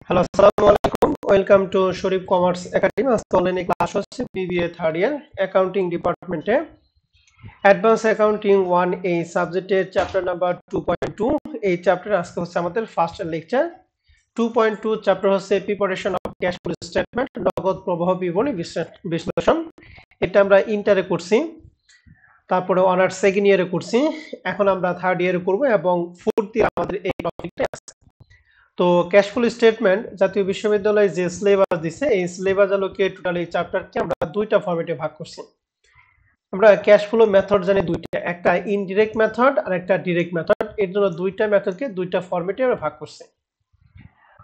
Hello, আসসালামু আলাইকুম। Welcome to Sharif commerce academy. আজকে অনলাইনে ক্লাস হচ্ছে বিবিএ থার্ড ইয়ার অ্যাকাউন্টিং ডিপার্টমেন্টে অ্যাডভান্স অ্যাকাউন্টিং 1 এই সাবজেক্টের চ্যাপ্টার নাম্বার 2.2। এই চ্যাপ্টার আজকে হচ্ছে আমাদের ফার্স্ট লেকচার। 2.2 চ্যাপ্টার হচ্ছে preparation of cash flow statement, নগদ প্রবাহ বিবরণী বিশ্লেষণ। এটা আমরা ইন্টারে করছি, তারপরে অনার্স সেকেন্ড ইয়ারে করছি, এখন আমরা থার্ড ইয়ারে করব এবং ফোর্থ ইয়ার আমাদের এই টপিকটা আছে। তো ক্যাশ ফ্লো স্টেটমেন্ট জাতীয় বিশ্ববিদ্যালয় যে সিলেবাস দিছে, এই সিলেবাস আলোকে টোটাল এই চ্যাপ্টারকে আমরা দুইটা ফরম্যাটে ভাগ করছি। আমরা ক্যাশ ফ্লো মেথড জানি দুইটা, একটা ইনডিরেক্ট মেথড আর একটা ডিরেক্ট মেথড। এর জন্য দুইটা মেথডকে দুইটা ফরম্যাটে আমরা ভাগ করছি।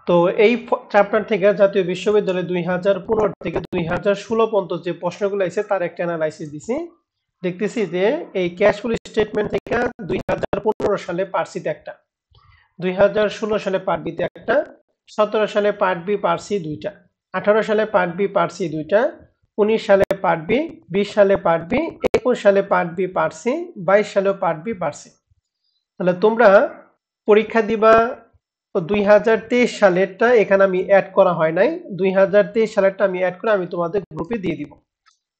তো এই চ্যাপ্টার থেকে জাতীয় বিশ্ববিদ্যালয় 2015 থেকে 2016 পর্যন্ত যে প্রশ্নগুলো আছে তার একটা অ্যানালাইসিস দিছি। দেখতেছি যে এই ক্যাশ ফ্লো স্টেটমেন্ট থেকে 2015 সালে পার্সিতে একটা, 2016 সালে পার্ট বিতে একটা, 17 সালে পার্ট বি পার্ট সি দুইটা, 18 সালে পার্ট বি পার্ট সি দুইটা, 19 সালে পার্ট বি, 20 সালে পার্ট বি, 21 সালে পার্ট বি পার্ট সি, 22 সালে পার্ট বি পার্ট সি। তাহলে তোমরা পরীক্ষা দিবা 2023 সালেরটা এখানে আমি অ্যাড করা হয় নাই, 2023 সালেরটা আমি অ্যাড করে আমি তোমাদের গ্রুপে দিয়ে দিব।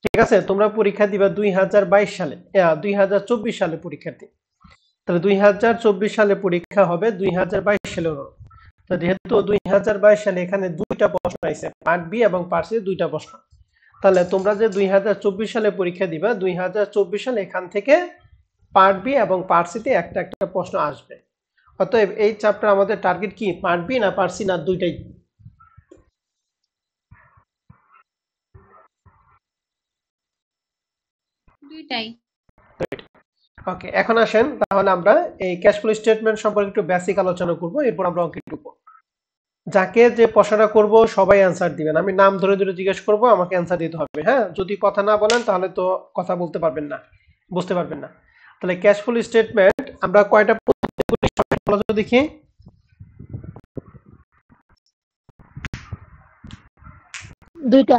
ঠিক আছে, তোমরা পরীক্ষা দিবা 2022 সালে, 2024 সালে পরীক্ষার্থী। তাহলে 2024 সালে পরীক্ষা হবে 2022 সালের। তো যেহেতু 2022 সালে এখানে দুইটা প্রশ্ন আছে, পার্ট বি এবং পার্ট সি দুইটা প্রশ্ন, তাহলে তোমরা যে 2024 সালে পরীক্ষা দিবা, 2024 সালে এখান থেকে পার্ট বি এবং পার্ট সিতে একটা একটা প্রশ্ন আসবে। অতএব এই চ্যাপ্টার আমাদের টার্গেট কি, পার্ট বি না পার্ট সি না দুইটাই? দুইটাই। ওকে, এখন আসেন তাহলে আমরা এই ক্যাশ ফ্লো স্টেটমেন্ট সম্পর্কে একটু বেসিক আলোচনা করব, এরপর আমরা অঙ্কে ঢুকবো। যাকে যে প্রশ্নটা করব সবাই অ্যান্সার দিবেন, আমি নাম ধরে ধরে জিজ্ঞেস করব, আমাকে অ্যান্সার দিতে হবে। হ্যাঁ, যদি কথা না বলেন তাহলে তো কথা বলতে পারবেন না, বুঝতে পারবেন না। তাহলে ক্যাশ ফ্লো স্টেটমেন্ট আমরা কয়টা পদ্ধতি করি সবাই বলো তো দেখি। দুইটা,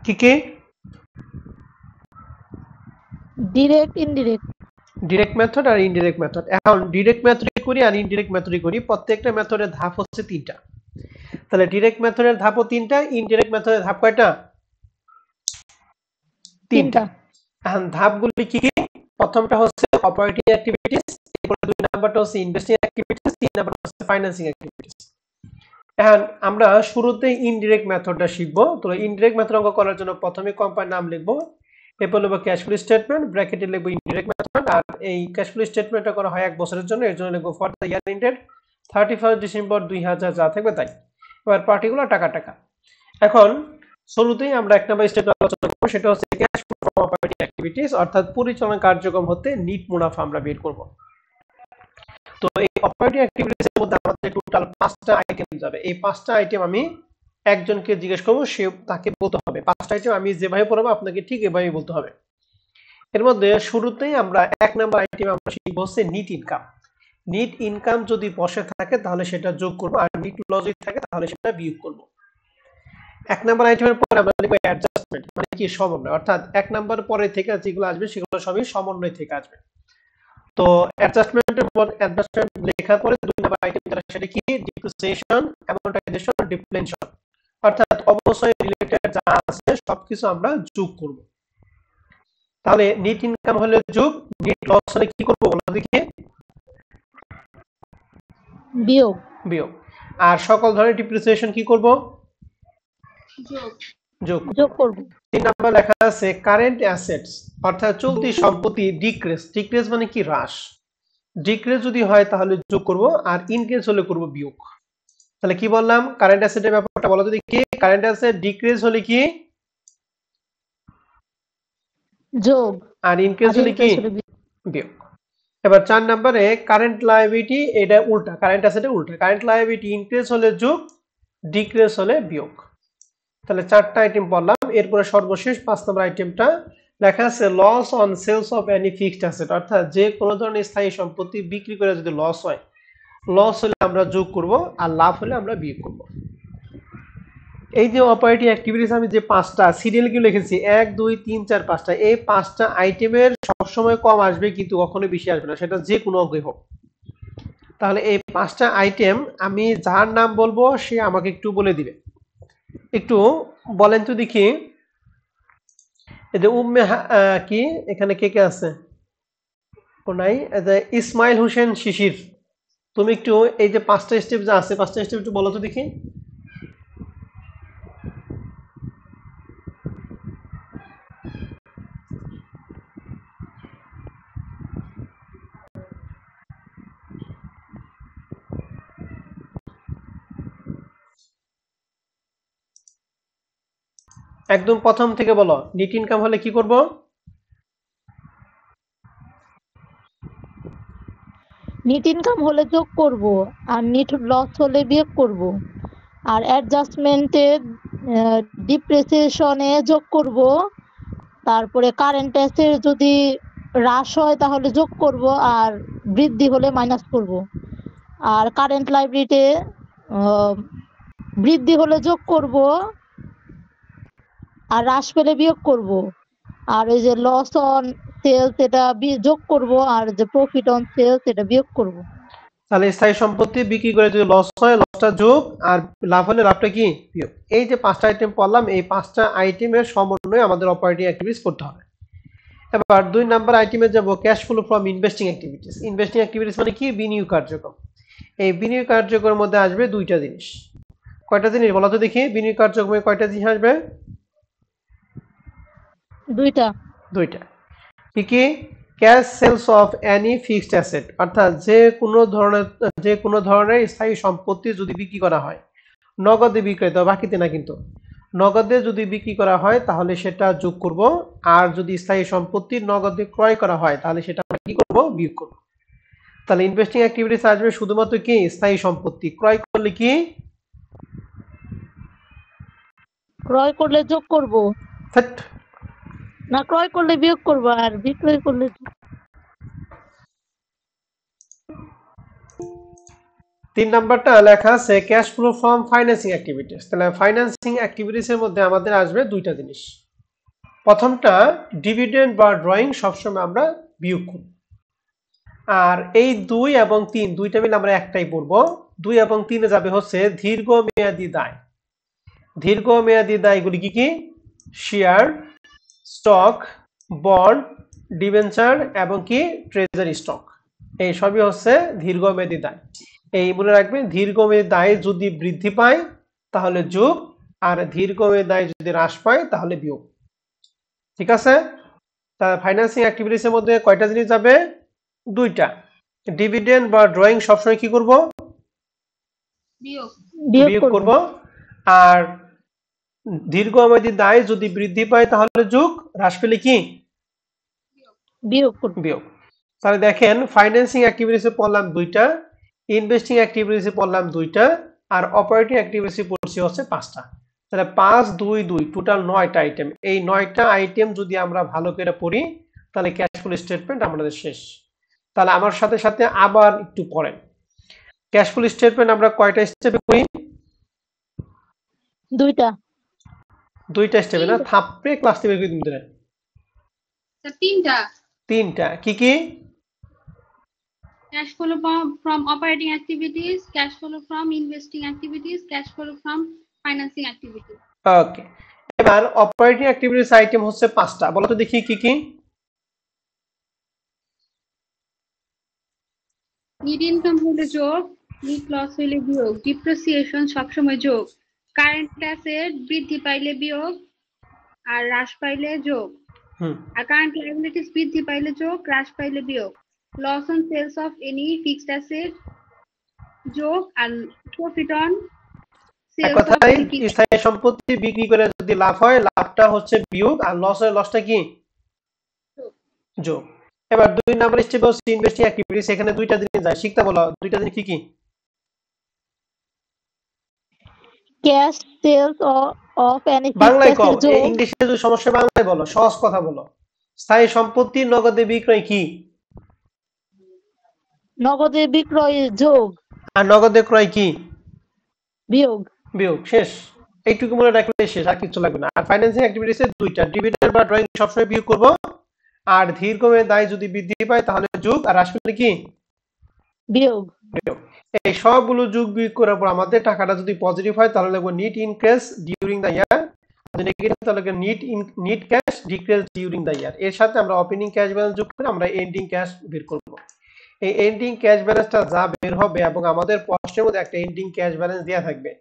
কি কি? Direct indirect. ডিরেক্ট মেথড আর ইনডিরেক্ট মেথড। এখন ডিরেক্ট মেথডে করি আর ইনডিরেক্ট মেথডে করি, প্রত্যেকটা মেথডের ধাপ হচ্ছে তিনটা। তাহলে ডিরেক্ট মেথডের ধাপও তিনটা, ইনডিরেক্ট মেথডের ধাপ কয়টা? তিনটা। এখন ধাপগুলি কি কি? প্রথমটা হচ্ছে অপারেটিং অ্যাক্টিভিটিস, এরপর দুই নাম্বারটা হচ্ছে ইনভেস্টিং অ্যাক্টিভিটিস, তিন নাম্বারটা হচ্ছে ফাইন্যান্সিং অ্যাক্টিভিটিস। এখন আমরা শুরুতে ইনডিরেক্ট মেথডটা শিখবো। তো ইনডিরেক্ট মেথড অঙ্ক করার জন্য প্রথমে কোম্পানির নাম লিখবো, এরপর লিখবো ক্যাশ ফ্লো স্টেটমেন্ট, ব্র্যাকেটে লিখবো ইনডিরেক্ট মেথড। আর এই ক্যাশ ফ্লো স্টেটমেন্টটা করা হয় 1 বছরের জন্য, এর জন্য লিখবো for the year ended 31 December 2000, যা থাকবে তাই। এবার পার্টিকুলার টাকা। এখন শুরুতেই আমরা এক নম্বর স্টেপ আলোচনা করব, সেটা হচ্ছে cash flow from operating activities, অর্থাৎ পরিচালনা কার্যক্রম হতে নিট মুনাফা আমরা বের করব। তো এই অপারেটিং অ্যাক্টিভিটিস এর মধ্যে আমাদের টোটাল 5টা আইটেম যাবে। এই 5টা আইটেম আমি একজনকে জিজ্ঞেস করব, সে তাকে বলতে হবে। 5টা আইটেম আমি যেভাবে পড়াবো আপনাকে ঠিক এভাবেই বলতে হবে। এর মধ্যে শুরুতেই আমরা এক নাম্বার আইটেম আমরা শিখব হচ্ছে নিট ইনকাম। নিট ইনকাম যদি বসে থাকে তাহলে সেটা যোগ করব, আর নিট লস যদি থাকে তাহলে সেটা বিয়োগ করব। এক নাম্বার আইটেমের পরে আমরা লিখব অ্যাডজাস্টমেন্ট, মানে কি সমন্বয়, অর্থাৎ এক নাম্বার পরে থেকে যেগুলো আসবে সেগুলো সবই সমন্বয় থেকে আসবে। তো অ্যাডজাস্টমেন্টের পর অ্যাডজাস্টমেন্ট লেখার পরে দুই নাম্বার আইটেম যেটা সেটা কি, ডিপ্রিসিয়েশন, অ্যামortization, ডিপ্লেনশন, অর্থাৎ অবশ্যই রিলেটেড যা আছে সবকিছু আমরা যোগ করব। তাহলে নেট ইনকাম হলে যোগ, নেট লস হলে কি করব বলো দেখি? বিয়োগ। আর সকল ধরনের ডিপ্রিসিয়েশন কি করব? যোগ করব। 3 নাম্বার লেখা আছে কারেন্ট অ্যাসেটস, অর্থাৎ চলতি সম্পত্তি ডিক্রিজ মানে কি, হ্রাস। ডিক্রিজ যদি হয় তাহলে যোগ করব, আর ইনক্রিজ হলে করব বিয়োগ। তাহলে কি বললাম, কারেন্ট অ্যাসেটের ব্যাপারটা বলো তো দেখি। কারেন্ট অ্যাসেট ডিক্রিজ হলে কি, যোগ, আর ইনক্রিজ হলে কি, বিয়োগ। এবার 4 নম্বরে কারেন্ট লায়াবিলিটি, এটা উল্টা, কারেন্ট অ্যাসেটের উল্টা। কারেন্ট লায়াবিলিটি ইনক্রিজ হলে যোগ, ডিক্রিজ হলে বিয়োগ। তাহলে 4টা আইটেম বললাম। এরপরে সর্বশেষ 5 নম্বর আইটেমটা লেখা আছে loss on sales of any fixed asset, অর্থাৎ যে কোনো ধরনের স্থায়ী সম্পত্তি বিক্রি করে যদি লস হয়, লস হলে আমরা যোগ করব, আর লাভ হলে আমরা বিয়োগ করব। এই যে অপারেটিং অ্যাক্টিভিটিস আমি যে 5টা সিরিয়াল কি লিখেছি 1 2 3 4 5টা, এই 5টা আইটেমের সবসময় কম আসবে কিন্তু কখনো বেশি আসবে না, সেটা যে কোনো অঙ্কই হোক। তাহলে এই পাঁচটা আইটেম আমি যার নাম বলবো সে আমাকে একটু বলে দিবে। একটু বলেন তো দেখি, এই যে কি এখানে কে কে আছে? ও নাই। এই যে ইসমাইল হোসেন শিশির, তুমি একটু এই যে পাঁচটা স্টেপ যা আছে পাঁচটা স্টেপ একটু বলো তো দেখি। একদম প্রথম থেকে বলো, নেট ইনকাম হলে কি করব? নেট ইনকাম হলে যোগ করব, আর নেট লস হলে বিয়োগ করব, আর অ্যাডজাস্টমেন্টে ডিপ্রিসিয়েশনে যোগ করব, তারপরে কারেন্ট অ্যাসেট যদি হ্রাস হয় তাহলে যোগ করব, আর বৃদ্ধি হলে মাইনাস করব, আর কারেন্ট লাইব্রেরিতে বৃদ্ধি হলে যোগ করব, আর হ্রাস পেলে বিয়োগ করব, আর ওই যে লস অন সেলস এটা যোগ করব, আর যে প্রফিট অন সেলস এটা বিয়োগ করব। তাহলে স্থায়ী সম্পত্তি বিক্রি করে যদি লস হয় লসটা যোগ, আর লাভ হলে লাভটা কি বিয়োগ। এই যে পাঁচটা আইটেম পড়লাম, এই পাঁচটা আইটেমের সমন্বয়ে আমাদের অপারেটিং অ্যাক্টিভিটিস করতে হবে। এবার 2 নাম্বার আইটেমে যাব, cash flow from investing activities. Investing activities মানে কি? বিনিয়োগ কার্যক্রম। এই বিনিয়োগ কার্যক্রমের মধ্যে আসবে দুইটা জিনিস। কয়টা জিনিস বলো তো দেখি, বিনিয়োগ কার্যক্রমে কয়টা জিনিস আসবে? দুইটা। দুইটা। কি কি? Cash sales of any fixed asset, অর্থাৎ যে কোনো ধরনের স্থায়ী সম্পত্তি যদি বিক্রি করা হয়, নগদে বিক্রয়, তো বাকিতে না কিন্তু, নগদে যদি বিক্রি করা হয় তাহলে সেটা যোগ করব, আর যদি স্থায়ী সম্পত্তি নগদে ক্রয় করা হয় তাহলে সেটা আমরা কি করব? বিয়োগ করব। তাহলে ইনভেস্টিং অ্যাক্টিভিটিস আসবে শুধুমাত্র কি? স্থায়ী সম্পত্তি। ক্রয় করলে কি? ক্রয় করলে যোগ করব, ধ্যাৎ, না ক্রয় করলে বিয়োগ করব, আর বিক্রয় করলে যোগ। 3 নাম্বারটা লেখা আছে cash flow from financing activities. তাহলে ফাইন্যান্সিং অ্যাক্টিভিটিস এর মধ্যে আমাদের আসবে দুইটা জিনিস। প্রথমটা ডিভিডেন্ড বা ড্রয়িং সবসময় আমরা বিয়োগ করি, আর এই 2 এবং 3 দুইটা মিলে আমরা একটাই পড়বো। 2 এবং 3 এ যাবে হচ্ছে দীর্ঘমেয়াদী দায়। দীর্ঘমেয়াদী দায়গুলি কি কি? শেয়ার, স্টক, বন্ড, ডিবেঞ্চার এবং কি ট্রেজারি স্টক। এই সবই হচ্ছে দীর্ঘমেয়াদী দায়। এই মনে রাখবেন, দীর্ঘমেয়াদী দায় যদি বৃদ্ধি পায় তাহলে যোগ, আর দীর্ঘমেয়াদী দায় যদি হ্রাস পায় তাহলে বিয়োগ। ঠিক আছে? তা ফাইন্যান্সিং অ্যাক্টিভিটিস এর মধ্যে কয়টা জিনিস যাবে? দুইটা। ডিভিডেন্ড বা ড্রয়িং সবসময় কি করব? বিয়োগ করব। আর দীর্ঘমেয়াদী দায় যদি বৃদ্ধি পায় তাহলে যোগ, হ্রাস পেলে কি? বিয়োগ করব। বিয়োগ। তাহলে দেখেন, ফাইন্যান্সিং অ্যাক্টিভিটিসে পড়লাম দুইটা, ইনভেস্টিং অ্যাক্টিভিটিসে পড়লাম দুইটা, আর অপারেটিং অ্যাক্টিভিটিসে পড়ছি হচ্ছে পাঁচটা। তাহলে 5 2 2 টোটাল 9টা আইটেম। এই 9টা আইটেম যদি আমরা ভালো করে পড়ি তাহলে ক্যাশ ফ্লো স্টেটমেন্ট আমাদের শেষ। তাহলে আমার সাথে সাথে আবার একটু পড়েন। ক্যাশ ফ্লো স্টেটমেন্ট আমরা কয়টা স্টেপে করি? দুইটা। দুইটা স্টেপে না? থাপড়ে ক্লাস টিপে করে দিন। তিনটা। তিনটা। কি কি? Cash flow from operating activities, cash flow from investing activities, cash flow from financing activities. ওকে। এবার অপারেটিং অ্যাক্টিভিটিস আইটেম হচ্ছে 5টা। বলো তো দেখি কি কি? Net income হলে যোগ, net loss হলে বিয়োগ, depreciation সবসময় যোগ, কারেন্ট অ্যাসেট বৃদ্ধি পাইলে বিয়োগ আর হ্রাস পাইলে যোগ, আর কারেন্ট লায়াবিলিটিস বৃদ্ধি পাইলে যোগ, হ্রাস পাইলে বিয়োগ, loss on sales of any fixed asset যোগ, আর প্রফিট অন সেলস অফ স্থায়ী সম্পত্তি বিক্রি করে যদি লাভ হয় লাভটা হচ্ছে বিয়োগ, আর লস হয় লসটা কি? যোগ। এবার 2 নাম্বার স্টেপ হচ্ছে ইনভেস্টিং অ্যাক্টিভিটিস। এখানে দুইটা জিনিস যায়, শিখতে বলো দুইটা জিনিস কি কি? ক্যাশ সেলস অফ এনি বাংলায় কও, ফিক্সড অ্যাসেট, ইংলিশে যদি সমস্যা বাংলায় বলো, সহজ কথা বলো। স্থায়ী সম্পত্তি নগদে বিক্রয় কি? নগদে বিক্রয় যোগ, আর নগদে ক্রয় কি? বিয়োগ। বিয়োগ। শেষ। এইটুকু মনে রাখলে শেষ, আর কিছু লাগবে না। আর ফাইন্যান্সিং অ্যাক্টিভিটিসে দুইটা, ডিভিডেন্ড বা ড্রয়িং সবসময় বিয়োগ করব, আর দীর্ঘমেয়াদী দায় যদি বৃদ্ধি পায় তাহলে যোগ, আর হ্রাস পেলে কি? বিয়োগ এই সবগুলো যোগ বিয়োগ করার পর আমাদের টাকাটা যদি পজিটিভ হয় তাহলে লিখব net increase during the year, যদি নেগেটিভ তাহলে net cash decrease during the year. এর সাথে আমরা ওপেনিং ক্যাশ ব্যালেন্স যোগ করে আমরা এন্ডিং ক্যাশ বের করব। এই এন্ডিং ক্যাশ ব্যালেন্সটা যা বের হবে এবং আমাদের প্রশ্নের মধ্যে একটা এন্ডিং ক্যাশ ব্যালেন্স দেওয়া থাকবে,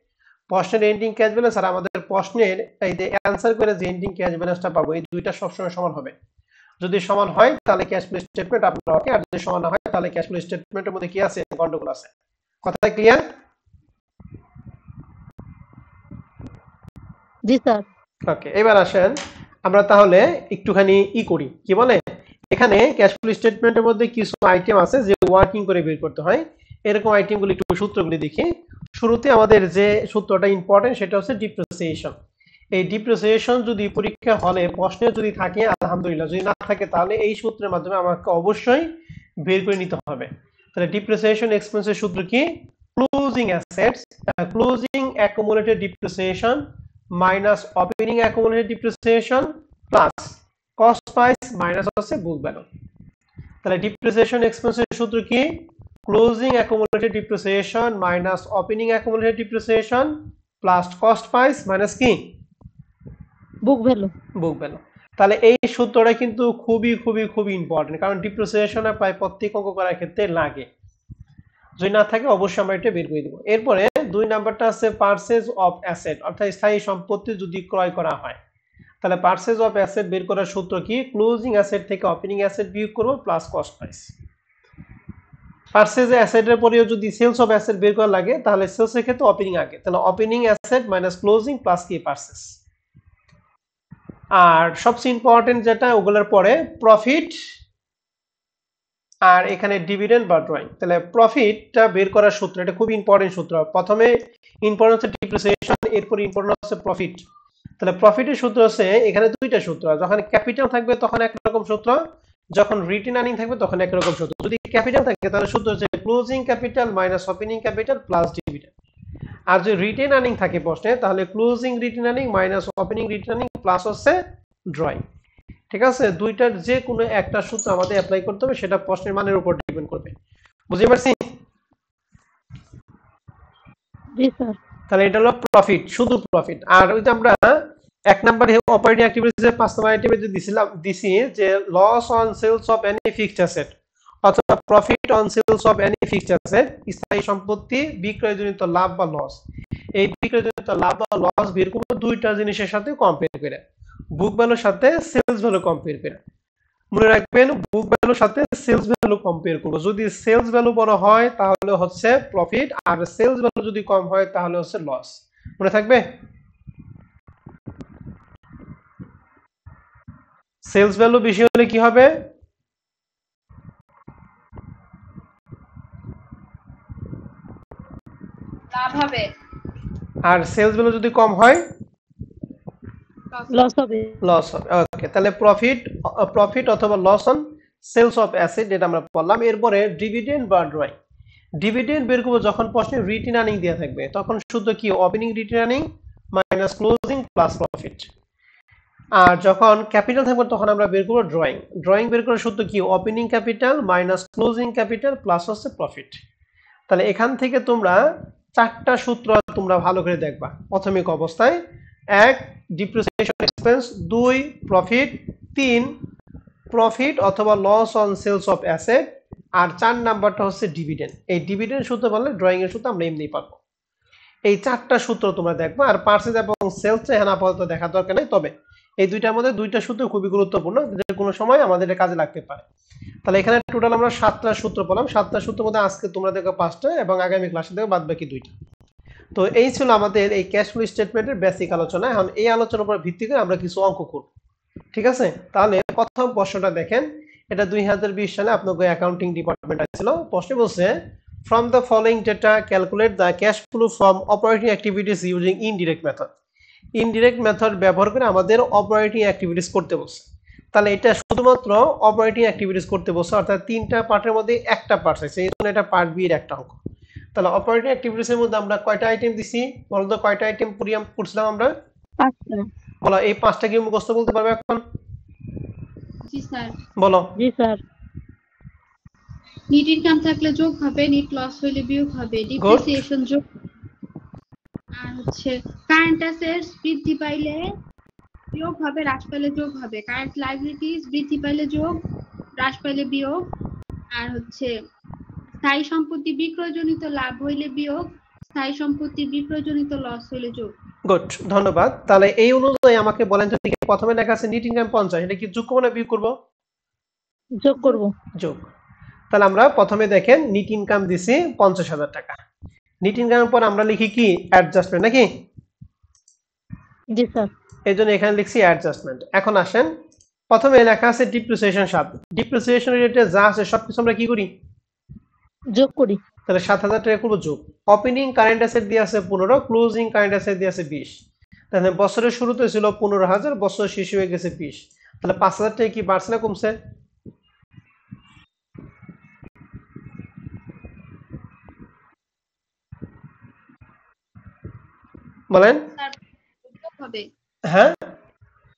প্রশ্নের এন্ডিং ক্যাশ ব্যালেন্স আর আমাদের প্রশ্নের এই যে অ্যানসার করে যে এন্ডিং ক্যাশ ব্যালেন্সটা পাবো, এই দুইটা সবসময় সমান হবে। যদি সমান হয় তাহলে ক্যাশ ফ্লো স্টেটমেন্ট আপনার ওকে, আর যদি সমান না হয় তাহলে ক্যাশ ফ্লো স্টেটমেন্টের মধ্যে কি আছে, গন্ডগোল আছে। কথা ক্লিয়ার? জি স্যার। ওকে, এবার আসেন আমরা তাহলে একটুখানি করি, কি বলে, এখানে ক্যাশ ফ্লো স্টেটমেন্টের মধ্যে কিছু আইটেম আছে যে ওয়ার্কিং করে বের করতে হয়। এরকম আইটেমগুলো একটু সূত্রগুলি দেখি। শুরুতে আমাদের যে সূত্রটা ইম্পর্টেন্ট সেটা হচ্ছে ডিপ্রিসিয়েশন। এই ডিপ্রিসিয়েশন যদি পরীক্ষা হলে প্রশ্নে যদি থাকে আলহামদুলিল্লাহ, যদি না থাকে তাহলে এই সূত্রের মাধ্যমে আমাকে অবশ্যই বের করে নিতে হবে। তাহলে ডিপ্রিসিয়েশন এক্সপেন্সের সূত্র কি, closing assets closing accumulated depreciation minus opening accumulated depreciation plus cost price minus হচ্ছে বুক ভ্যালু। তাহলে ডিপ্রিসিয়েশন এক্সপেন্সের সূত্র কি, closing accumulated depreciation minus opening accumulated depreciation plus cost price minus কি বুক ভ্যালু। Book value. তাহলে এই সূত্রটা কিন্তু খুবই খুবই খুবই ইম্পর্টেন্ট, কারণ ডিপ্রিসিয়েশনে প্রায় প্রত্যেক অঙ্ক করার ক্ষেত্রে লাগে। যদি না থাকে অবশ্যই আমরা এটা বের করে দেব। এরপরে 2 নাম্বারটা আছে পারচেজ অফ অ্যাসেট, অর্থাৎ স্থায়ী সম্পত্তি যদি ক্রয় করা হয় তাহলে পারচেজ অফ অ্যাসেট বের করার সূত্র কি, ক্লোজিং অ্যাসেট থেকে ওপেনিং অ্যাসেট বিয়োগ করব প্লাস কস্ট প্রাইস। পারচেজ অ্যাসেটের পরেও যদি সেলস অফ অ্যাসেট বের করা লাগে তাহলে সেলস এর ক্ষেত্রে ওপেনিং আগে, তাহলে opening asset minus closing plus কি পারচেজ। আর সবচেয়ে ইম্পর্টেন্ট যেটা ওগুলোর পরে প্রফিট আর এখানে ডিভিডেন্ড বা ড্রয়িং। তাহলে প্রফিটটা বের করার সূত্র, এটা খুব ইম্পর্টেন্ট সূত্র। প্রথমে ইম্পর্টেন্ট হচ্ছে ডিপ্রিসিয়েশন, এরপর ইম্পর্টেন্ট হচ্ছে প্রফিট। তাহলে প্রফিটের সূত্র হচ্ছে এখানে দুইটা সূত্র, যখন ক্যাপিটাল থাকবে তখন একরকম সূত্র, যখন রিটেন আর্নিং থাকবে তখন একরকম সূত্র। যদি ক্যাপিটাল থাকে তাহলে সূত্র হচ্ছে closing capital minus opening capital plus dividend. আর যদি রিটেন আর্নিং থাকে প্রশ্নে তাহলে closing retained earning minus opening retained earning plus হচ্ছে ড্রয়িং। ঠিক আছে, দুইটার যে কোনো একটা সূত্র আমাদের অ্যাপ্লাই করতে হবে, সেটা প্রশ্নের মানের উপর ডিপেন্ড করবে। বুঝতে পারছি? জি স্যার। তাহলে এটা হলো প্রফিট, শুধু প্রফিট। আর ওই যে আমরা 1 নাম্বার অপারেটিং অ্যাক্টিভিটিজে 5 নম্বর আইটেমে যে দিছি যে loss on sales of any fixed asset অথবা profit on sales of any fixed asset, স্থায়ী সম্পত্তি বিক্রয়জনিত লাভ বা লস। এই বিক্রয়জনিত লাভ বা লস বের করব দুইটা জিনিসের সাথে কম্পেয়ার করে, বুক ভ্যালুর সাথে সেলস ভ্যালু কম্পেয়ার করে। মনে রাখবেন বুক ভ্যালুর সাথে সেলস ভ্যালু কম্পেয়ার করব। যদি সেলস ভ্যালু বড় হয় তাহলে হচ্ছে প্রফিট, আর সেলস ভ্যালু যদি কম হয় তাহলে হচ্ছে লস। মনে থাকবে? সেলস ভ্যালু বেশি হলে কি হবে? লাভ হবে। আর সেলস ভ্যালু যদি কম হয় লস হবে। লস হবে। ওকে, তাহলে প্রফিট অথবা loss on sales of asset যেটা আমরা বললাম। এরপরে ডিভিডেন্ড বা ড্রয়িং। ডিভিডেন্ড বের করব যখন প্রশ্নে রিটেন আর্নিং দেয়া থাকবে, তখন শুধু কি opening retained earning minus closing plus profit. আর যখন ক্যাপিটাল থাকবে তখন আমরা বের করব ড্রয়িং। ড্রয়িং বের করার সূত্র কি, opening capital minus closing capital plus হচ্ছে প্রফিট। তাহলে এখান থেকে তোমরা 4টা সূত্র তোমরা ভালো করে দেখবা প্রাথমিক অবস্থায়। 1 ডিপ্রিসিয়েশন এক্সপেন্স, 2 প্রফিট, 3 প্রফিট অথবা loss on sales of asset, আর 4 নাম্বারটা হচ্ছে ডিভিডেন্ড। এই ডিভিডেন্ড সূত্র বললে ড্রয়িং এর সূত্র আমরা এমনি পাবো। এই 4টা সূত্র তোমরা দেখবা। আর পারচেজ এবং সেলস এখানে আপাতত দেখা দরকার নেই, তবে এই দুইটার মধ্যে 2টা সূত্র খুবই গুরুত্বপূর্ণ, যে কোনো সময় আমাদের কাজে লাগতে পারে। তাহলে এখানে টোটাল আমরা 7টা সূত্র পেলাম। 7টা সূত্রের মধ্যে আজকে তোমরা দেখো 5টা এবং আগামী ক্লাসে দেখো বাদ বাকি 2টা। তো এই ছিল আমাদের এই ক্যাশ ফ্লো স্টেটমেন্টের বেসিক আলোচনা। এখন এই আলোচনার উপর ভিত্তি করে আমরা কিছু অঙ্ক করব। ঠিক আছে, তাহলে প্রথম প্রশ্নটা দেখেন। এটা 2020 সালে আপনাদের অ্যাকাউন্টিং ডিপার্টমেন্ট ছিল। প্রশ্ন বলছে from the following data calculate the cash flow from operating activities using indirect method। Indirect method ব্যবহার করে আমাদের অপারেটিং অ্যাক্টিভিটিস করতে বলছে। তাহলে এটা শুধুমাত্র অপারেটিং অ্যাক্টিভিটিস করতে বলছে, অর্থাৎ 3টা পার্টের মধ্যে একটা পার্ট আছে, এই জন্য এটা পার্ট বি এর একটা অঙ্ক। তাহলে অপারেটিং অ্যাক্টিভিটিস এর মধ্যে আমরা কয়টা আইটেম দিছি বলতো, কয়টা আইটেম পড়ছিলাম আমরা? 5টা। বলো এই 5টা কি মুখস্থ বলতে পারবে এখন? জি স্যার। বলো। জি স্যার। নিট ইনকাম থাকলে যোগ হবে, নিট লস হইলে বিয়োগ হবে, ডিপ্রিসিয়েশন যোগ, আর হচ্ছে কারেন্ট অ্যাসেটস বৃদ্ধি পাইলে বিয়োগ হবে, হ্রাস পাইলে যোগ হবে, কারেন্ট লায়াবিলিটিস বৃদ্ধি পাইলে যোগ, হ্রাস পাইলে বিয়োগ, আর হচ্ছে স্থায়ী সম্পত্তি বিক্রয়জনিত লাভ হইলে বিয়োগ, স্থায়ী সম্পত্তি বিক্রয়জনিত লস হইলে যোগ। গুড, ধন্যবাদ। তাহলে এই অনুযায়ী আমাকে বলেন তো ঠিক প্রথমে লেখা আছে নিট ইনকাম 50, এটা কি যোগ করব না বিয়োগ করব? যোগ করব। যোগ। তাহলে আমরা প্রথমে দেখেন নিট ইনকাম দিছি 50,000 টাকা। নিট ইনকামের পর আমরা লিখি কি অ্যাডজাস্টমেন্ট নাকি? জি স্যার। এইজন্য এখানে লিখছি অ্যাডজাস্টমেন্ট। এখন আসেন প্রথমে লেখা আছে ডিপ্রিসিয়েশন 7, ডিপ্রিসিয়েশন রিলেটেড যা আছে সবকিছু আমরা কি করি? যোগ করি। তাহলে 7,000 টাকা করব যোগ। ওপেনিং কারেন্ট অ্যাসেট দিয়ে আছে 15, ক্লোজিং কারেন্ট অ্যাসেট দিয়ে আছে 20। তাহলে বছরের শুরুতে ছিল 15,000, বছর শেষ হয়ে গেছে 20। তাহলে 5,000 টাকা কি বাড়ছে না কমছে? বলেন। হ্যাঁ,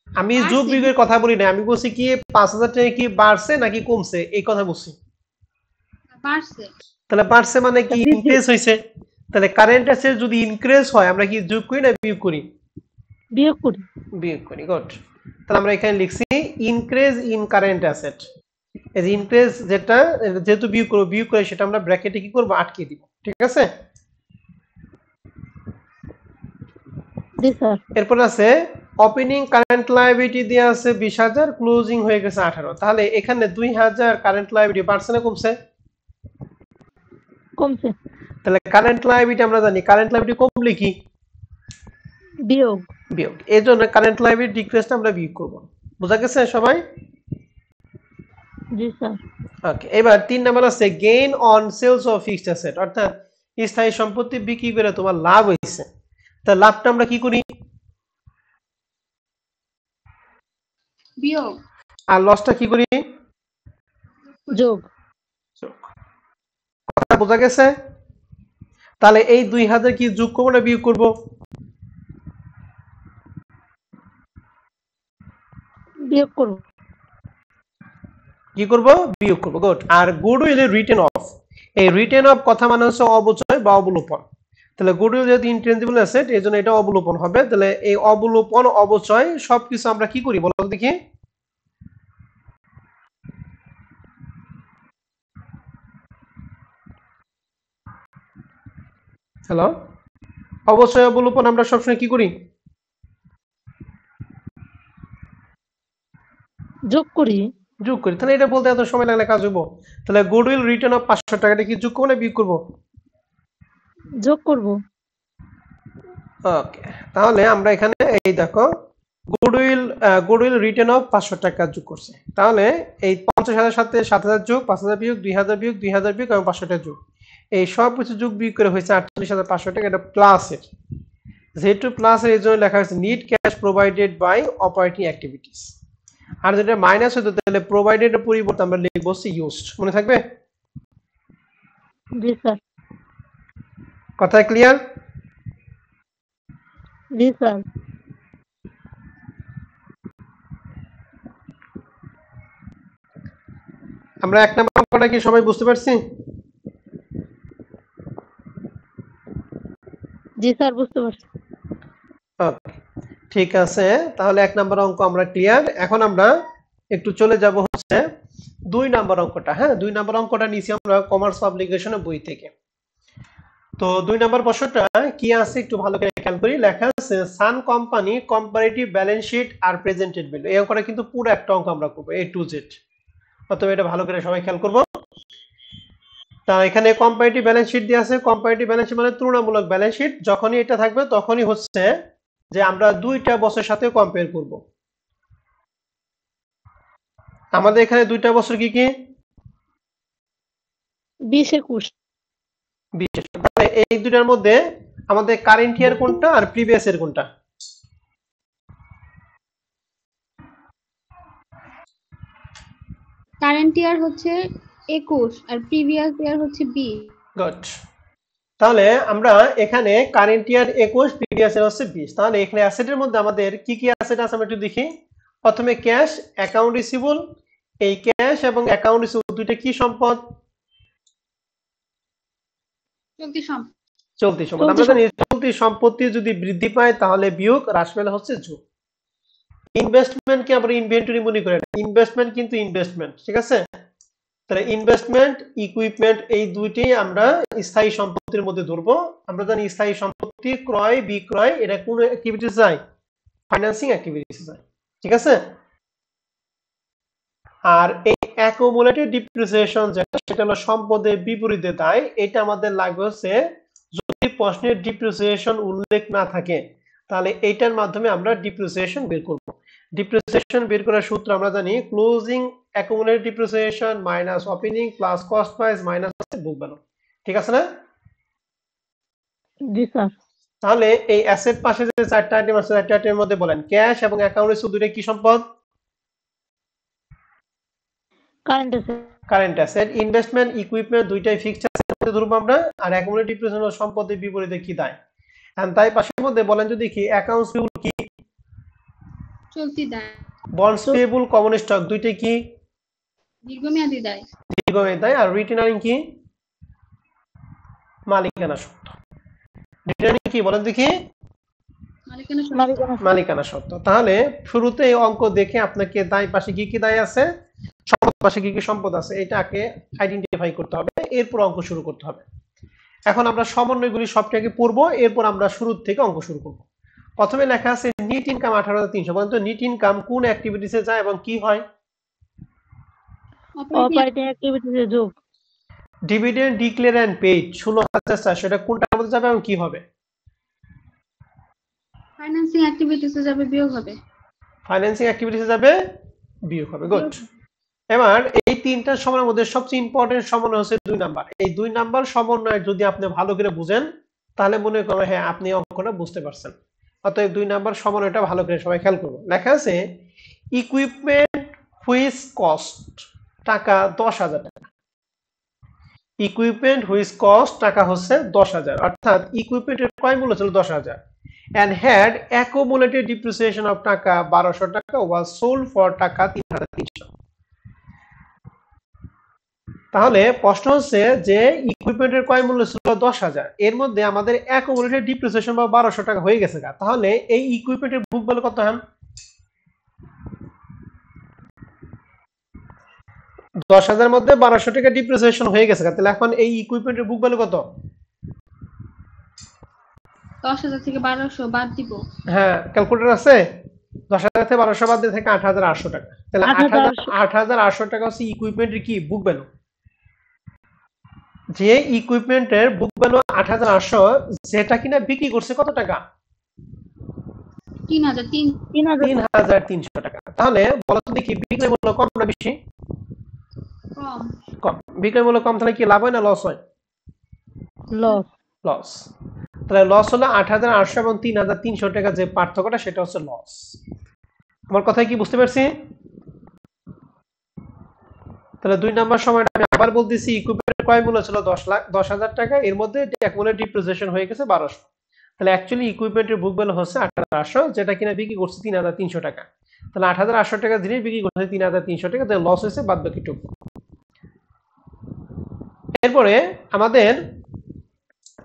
আমি যোগ বিয়োগের কথা বলি না, আমি বলছি কি 5,000 টাকা কি বাড়ছে নাকি কমছে এই কথা বলছি। বাড়ছে। তাহলে বাড়ছে মানে কি ইনক্রিজ হইছে। তাহলে কারেন্ট অ্যাসেট যদি ইনক্রিজ হয় আমরা কি যোগ করি না বিয়োগ করি? বিয়োগ করি। বিয়োগ করি। গুড। তাহলে আমরা এখানে লিখছি ইনক্রিজ ইন কারেন্ট অ্যাসেট। এই যে ইনক্রিজ যেটা যেহেতু বিয়োগ করব, বিয়োগ করে সেটা আমরা ব্র্যাকেটে কি করব আটকে দিব। ঠিক আছে? জি স্যার। এরপর আছে ওপেনিং কারেন্ট লায়াবিলিটি দিয়ে আছে 20,000, ক্লোজিং হয়ে গেছে 18। তাহলে এখানে 2,000 কারেন্ট লায়াবিলিটি বাড়ছে না কমছে? কমছে। তাহলে কারেন্ট লায়াবিলিটি আমরা জানি কারেন্ট লায়াবিলিটি কমলে কি বিয়োগ। বিয়োগ। এজন্য কারেন্ট লায়াবিলিটি ডিক্রিজটা আমরা বিয়োগ করব। বোঝা গেছে সবাই? জি স্যার। ওকে, এবার 3 নাম্বার আছে gain on sales of fixed asset, অর্থাৎ স্থায়ী সম্পত্তি বিক্রি করে তোমার লাভ হইছে। তাহলে লাভটা আমরা কি করি? বিয়োগ। আর লসটা কি করি? যোগ। কথা বোঝা গেছে? তাহলে এই 2,000 কি যোগ করব না বিয়োগ করব? বিয়োগ করব। কি করব? বিয়োগ করব। গুড। আর গুডউইল রিটেন অফ, এই রিটেন অফ কথা মানে হচ্ছে অবচয় বা অবলোপন। তাহলে গুডউইল যেহেতু ইনটেনজিবল অ্যাসেট এজন্য এটা অবলোপন হবে। তাহলে এই অবলোপন অবচয় সবকিছু আমরা কি করি বলো দেখি? হ্যালো, অবচয় অবলোপন আমরা সবসময় কি করি? যোগ করি। যোগ করি। তাহলে এটা বলতে এত সময় লাগলে কাজ হইব? তাহলে গুডউইল রিটার্ন অফ 500 টাকা, এটা কি যোগ করব না বিয়োগ করব? যোগ করব। ওকে, তাহলে আমরা এখানে এই দেখো গুডউইল রিটার্ন অফ 500 টাকা যোগ করছে। তাহলে এই 50,000 সাথে 7,000 যোগ, 5,000 বিয়োগ, 2,000 বিয়োগ, 2,000 বিয়োগ এবং 500 টাকা যোগ, এই সব কিছু যোগ বিয়োগ করে হয়েছে 48,500 টাকা। এটা প্লাসের, যেহেতু প্লাসের এই জন্য লেখা হয়েছে net cash provided by operating activities. আর যেটা মাইনাস হতো তাহলে প্রোভাইডেড এর পরিবর্তে আমরা লিখবো ইউজড। মনে থাকবে? জি স্যার। কথা ক্লিয়ার? জি স্যার। আমরা 1 নাম্বার অঙ্কটা কি সবাই বুঝতে পারছি? জি স্যার, বুঝতে পারছি। ওকে, ঠিক আছে। তাহলে 1 নাম্বার অঙ্ক আমরা ক্লিয়ার। এখন আমরা একটু চলে যাব হচ্ছে 2 নাম্বার অঙ্কটা। হ্যাঁ, 2 নাম্বার অঙ্কটা নিছি আমরা কমার্স পাবলিকেশনের বই থেকে। তো 2 নাম্বার প্রশ্নটা কি আছে একটু ভালো করে খেয়াল করি। লেখা আছে Sun company comparative balance sheet আর প্রেজেন্টেড ভ্যালু। এই অঙ্কটা কিন্তু পুরো একটা অঙ্ক আমরা করব A to Z। অতএব এটা ভালো করে সবাই খেয়াল করব। তা এখানে কম্পারেটিভ ব্যালেন্স শিট দিয়ে আছে। কম্পারেটিভ ব্যালেন্স শিট মানে তুলনামূলক ব্যালেন্স শিট। যখনই এটা থাকবে তখনই হচ্ছে যে আমরা দুইটা বছরের সাথে কম্পেয়ার করব। আমাদের এখানে দুইটা বছর কি কি? 20-21। 20। তাহলে এই দুইটার মধ্যে আমাদের কারেন্ট ইয়ার কোনটা আর প্রিভিয়াস ইয়ার কোনটা? কারেন্ট ইয়ার হচ্ছে 21 আর প্রিভিয়াস ইয়ার হচ্ছে 20। গুড। তাহলে আমরা এখানে কারেন্ট ইয়ার 21, প্রিভিয়াস ইয়ার হচ্ছে 20। তাহলে এখানে অ্যাসেটের মধ্যে আমাদের কি কি অ্যাসেট আছে আমরা একটু দেখি। প্রথমে ক্যাশ, অ্যাকাউন্ট রিসিভেবল। এই ক্যাশ এবং অ্যাকাউন্ট রিসিভেবল দুইটা কি সম্পদ? চলতি সম্পদ। আমরা জানি চলতি সম্পত্তি যদি বৃদ্ধি পায় তাহলে বিয়োগ, হ্রাস পেলে হচ্ছে যোগ। ইনভেস্টমেন্ট কে আমরা ইনভেন্টরি মনে করি না, ইনভেস্টমেন্ট কিন্তু ইনভেস্টমেন্ট, ঠিক আছে? তাহলে ইনভেস্টমেন্ট, ইকুইপমেন্ট এই দুইটাই আমরা স্থায়ী সম্পত্তির মধ্যে ধরবো। আমরা জানি স্থায়ী সম্পত্তি ক্রয় বিক্রয় এটা কোন অ্যাক্টিভিটিস যায়? ফাইন্যান্সিং অ্যাক্টিভিটিস যায়, ঠিক আছে? আর এই অ্যাকুমুলেটেড ডিপ্রিসিয়েশন যেটা, সেটা হলো সম্পদের বিপরীতে দায়। এটা আমাদের লাগবে হচ্ছে যদি প্রশ্নের ডিপ্রিসিয়েশন উল্লেখ না থাকে তাহলে এইটার মাধ্যমে আমরা ডিপ্রিসিয়েশন বের করব। ডিপ্রিসিয়েশন বের করার সূত্র আমরা জানি closing accumulated depreciation minus opening plus cost price minus book value, ঠিক আছে না? জি স্যার। তাহলে এই অ্যাসেট পাশে যে চারটা আইটেম আছে, চারটা আইটেমের মধ্যে বলেন ক্যাশ এবং অ্যাকাউন্ট রিসিভ দুটো কি সম্পদ? Current asset. ইনভেস্টমেন্ট ইকুইপমেন্ট দুইটাই ফিক্সড অ্যাসেটের মধ্যে ধরবো আমরা। আর অ্যাকুমুলেটেড ডিপ্রিসিয়েশন সম্পদের বিপরীতে কি দায়? এন্ড তাই পাশের মধ্যে বলেন যদি কি অ্যাকাউন্টস পেয়েবল কি? চলতি দায়। বন্ডস পেয়েবল কমন স্টক দুইটাই কি? দীর্ঘমেয়াদী দায়। দীর্ঘমেয়াদী দায়। আর রিটেনারিং কি? মালিকানা সত্ত্ব। রিটেনারিং কি বলেন দেখি? মালিকানা সত্ত্ব। তাহলে শুরুতে এই অঙ্ক দেখে আপনাকে দায় পাশে কি কি দায় আছে, সম্পদ পাশে কি কি সম্পদ আছে এটাকে আইডেন্টিফাই করতে হবে, এরপর অঙ্ক শুরু করতে হবে। এখন আমরা সমন্বয়গুলি সবটাকে পড়বো, এরপর আমরা শুরু থেকে অঙ্ক শুরু করব। প্রথমে লেখা আছে নিট ইনকাম 18,300। বলেন তো নিট ইনকাম কোন অ্যাক্টিভিটিসে যায় এবং কি হয়? অপারেটিং অ্যাক্টিভিটিসে যোগ। ডিভিডেন্ড ডিক্লেয়ার এন্ড পেইড 16,400 এটা কোনটার মধ্যে যাবে এবং কি হবে? ফাইন্যান্সিং অ্যাক্টিভিটিসে যাবে, বিয়োগ হবে। ফাইন্যান্সিং অ্যাক্টিভিটিসে যাবে, বিয়োগ হবে। গুড। এবার এই তিনটা সমন্বয়ের মধ্যে সবচেয়ে ইম্পর্টেন্ট সমন্বয় হচ্ছে 2 নাম্বার। এই 2 নাম্বার সমন্বয় যদি আপনি ভালো করে বুঝেন তাহলে মনে করবেন হ্যাঁ আপনি অঙ্কটা বুঝতে পারছেন। অতএব 2 নাম্বার সমন্বয়টা ভালো করে সবাই খেয়াল করুন। লেখা আছে ইকুইপমেন্ট হুইচ কস্ট টাকা 10,000 টাকা। ইকুইপমেন্ট হুইচ কস্ট টাকা হচ্ছে 10,000, অর্থাৎ ইকুইপমেন্টের ক্রয় মূল্য ছিল 10,000 and had accumulated depreciation of টাকা 1200 টাকা was sold for টাকা 3,300। তাহলে প্রশ্ন হচ্ছে যে ইকুইপমেন্টের ক্রয় মূল্য ছিল 10,000, এর মধ্যে আমাদের অ্যাকুমুলেটেড ডিপ্রিসিয়েশন বা 1200 টাকা হয়ে গেছে। তাহলে এই ইকুইপমেন্টের বুক ভ্যালু কত হয়? 10,000 মধ্যে 1200 টাকা ডিপ্রিসিয়েশন হয়ে গেছে। তাহলে এখন এই ইকুইপমেন্টের বুক ভ্যালু কত? 10,000 থেকে 1200 বাদ দিব। হ্যাঁ, ক্যালকুলেটর আছে? 10,000 থেকে 1200 বাদ দিয়ে থাকে 8,800 টাকা। তাহলে 8,800 টাকা হচ্ছে ইকুইপমেন্টের কি বুক ভ্যালু। যে ইকুইপমেন্টের বুক ভ্যালু 8,800 যেটা কিনা বিক্রি করছে কত টাকা? 3,300 টাকা। তাহলে বলো তো দেখি বিক্রয় মূল্য কম না বেশি? কম। কম। বিক্রয় মূল্য কম তাহলে কি লাভ হয় না লস হয়? লস। তাহলে লস হলো 8,800 এবং 3,300 টাকা যে পার্থক্যটা সেটা হচ্ছে লস। আমার কথা কি বুঝতে পারছি? তাহলে 2 নাম্বার সময়টা আমি আবার বলতেছি ইকুইপমেন্টের ক্রয় মূল্য ছিল 10,000 টাকা, এর মধ্যে অ্যাকুমুলেটেড ডিপ্রিসিয়েশন হয়ে গেছে 1200। তাহলে অ্যাকচুয়ালি ইকুইপমেন্টের বুক ভ্যালু হচ্ছে 8,800 যেটা কিনা বিক্রি করছে 3,300 টাকা। তাহলে 8,800 টাকা জিনিস বিক্রি করছে 3,300 টাকা, তাহলে লস হয়েছে বাদ বাকিটুকু। এরপরে আমাদের